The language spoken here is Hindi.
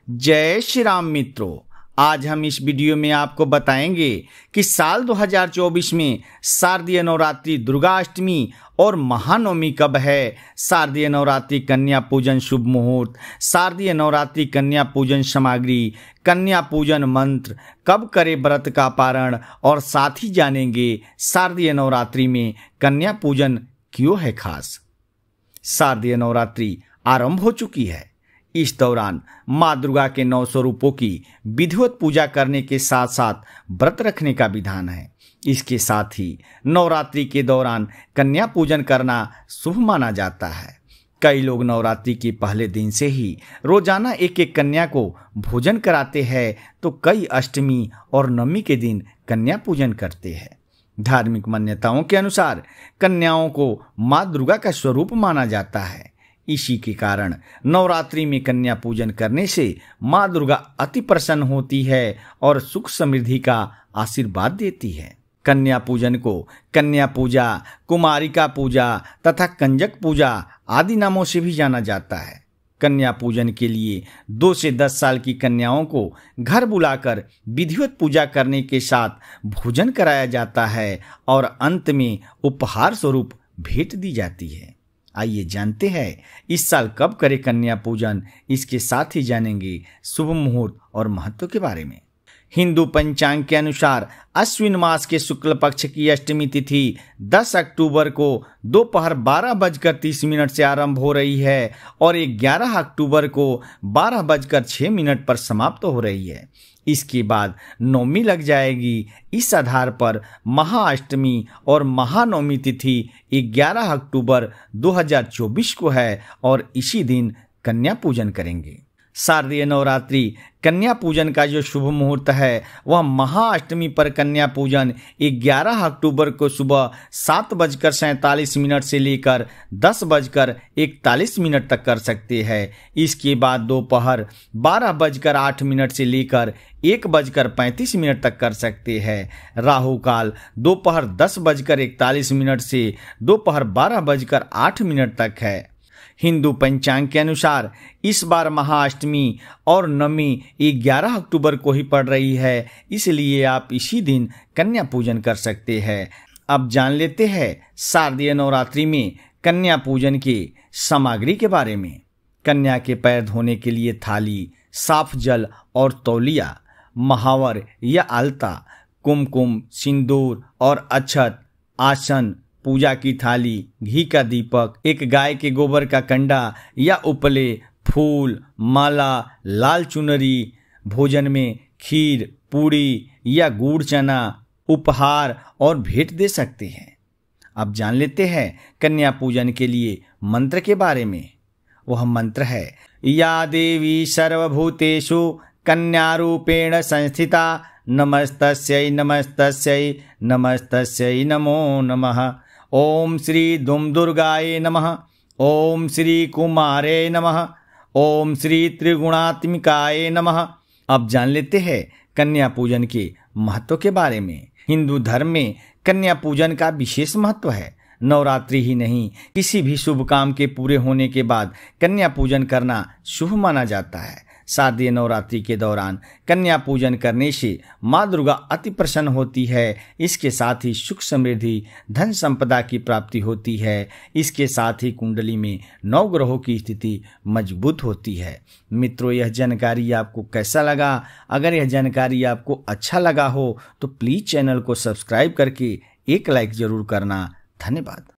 जय श्री राम मित्रों, आज हम इस वीडियो में आपको बताएंगे कि साल 2024 में शारदीय नवरात्रि, दुर्गा अष्टमी और महानवमी कब है। शारदीय नवरात्रि कन्या पूजन शुभ मुहूर्त, शारदीय नवरात्रि कन्या पूजन सामग्री, कन्या पूजन मंत्र, कब करे व्रत का पारण और साथ ही जानेंगे शारदीय नवरात्रि में कन्या पूजन क्यों है खास। शारदीय नवरात्रि आरंभ हो चुकी है। इस दौरान माँ दुर्गा के 9 स्वरूपों की विधिवत पूजा करने के साथ साथ व्रत रखने का विधान है। इसके साथ ही नवरात्रि के दौरान कन्या पूजन करना शुभ माना जाता है। कई लोग नवरात्रि के पहले दिन से ही रोजाना एक एक कन्या को भोजन कराते हैं, तो कई अष्टमी और नवमी के दिन कन्या पूजन करते हैं। धार्मिक मान्यताओं के अनुसार कन्याओं को माँ दुर्गा का स्वरूप माना जाता है। इसी के कारण नवरात्रि में कन्या पूजन करने से माँ दुर्गा अति प्रसन्न होती है और सुख समृद्धि का आशीर्वाद देती है। कन्या पूजन को कन्या पूजा, कुमारिका पूजा तथा कंजक पूजा आदि नामों से भी जाना जाता है। कन्या पूजन के लिए 2 से 10 साल की कन्याओं को घर बुलाकर विधिवत पूजा करने के साथ भोजन कराया जाता है और अंत में उपहार स्वरूप भेंट दी जाती है। आइए जानते हैं इस साल कब करे कन्या पूजन। इसके साथ ही जानेंगे शुभ मुहूर्त और महत्व के बारे में। हिंदू पंचांग के अनुसार अश्विन मास के शुक्ल पक्ष की अष्टमी तिथि 10 अक्टूबर को दोपहर 12:30 से आरंभ हो रही है और 11 अक्टूबर को 12:06 पर समाप्त हो रही है। इसके बाद नवमी लग जाएगी। इस आधार पर महाअष्टमी और महानवमी तिथि 11 अक्टूबर 2024 को है और इसी दिन कन्या पूजन करेंगे। शारदीय नवरात्रि कन्या पूजन का जो शुभ मुहूर्त है वह महाअष्टमी पर कन्या पूजन 11 अक्टूबर को सुबह 7:47 से लेकर 10:41 तक कर सकते हैं। इसके बाद दोपहर 12:08 से लेकर 1:35 तक कर सकते हैं। राहु काल दोपहर 10:41 से दोपहर 12:08 तक है। हिंदू पंचांग के अनुसार इस बार महाअष्टमी और नवमी 11 अक्टूबर को ही पड़ रही है, इसलिए आप इसी दिन कन्या पूजन कर सकते हैं। अब जान लेते हैं शारदीय नवरात्रि में कन्या पूजन की सामग्री के बारे में। कन्या के पैर धोने के लिए थाली, साफ जल और तौलिया, महावर या आलता, कुमकुम, सिंदूर और अक्षत, आसन, पूजा की थाली, घी का दीपक, एक गाय के गोबर का कंडा या उपले, फूल, माला, लाल चुनरी, भोजन में खीर, पूड़ी या गुड़ चना, उपहार और भेंट दे सकते हैं। अब जान लेते हैं कन्या पूजन के लिए मंत्र के बारे में। वह मंत्र है, या देवी सर्वभूतेषु कन्यारूपेण संस्थिता नमस्तस्यै नमस्तस्यै नमस्तस्यै नमो नमः। ओम श्री दुम दुर्गाये नमः। ओम श्री कुमारे नमः। ओम श्री त्रिगुणात्मिकाये नमः। अब जान लेते हैं कन्या पूजन के महत्व के बारे में। हिंदू धर्म में कन्या पूजन का विशेष महत्व है। नवरात्रि ही नहीं, किसी भी शुभ काम के पूरे होने के बाद कन्या पूजन करना शुभ माना जाता है। शारदीय नवरात्रि के दौरान कन्या पूजन करने से माँ दुर्गा अति प्रसन्न होती है। इसके साथ ही सुख समृद्धि, धन संपदा की प्राप्ति होती है। इसके साथ ही कुंडली में 9 ग्रहों की स्थिति मजबूत होती है। मित्रों, यह जानकारी आपको कैसा लगा? अगर यह जानकारी आपको अच्छा लगा हो तो प्लीज़ चैनल को सब्सक्राइब करके एक लाइक जरूर करना। धन्यवाद।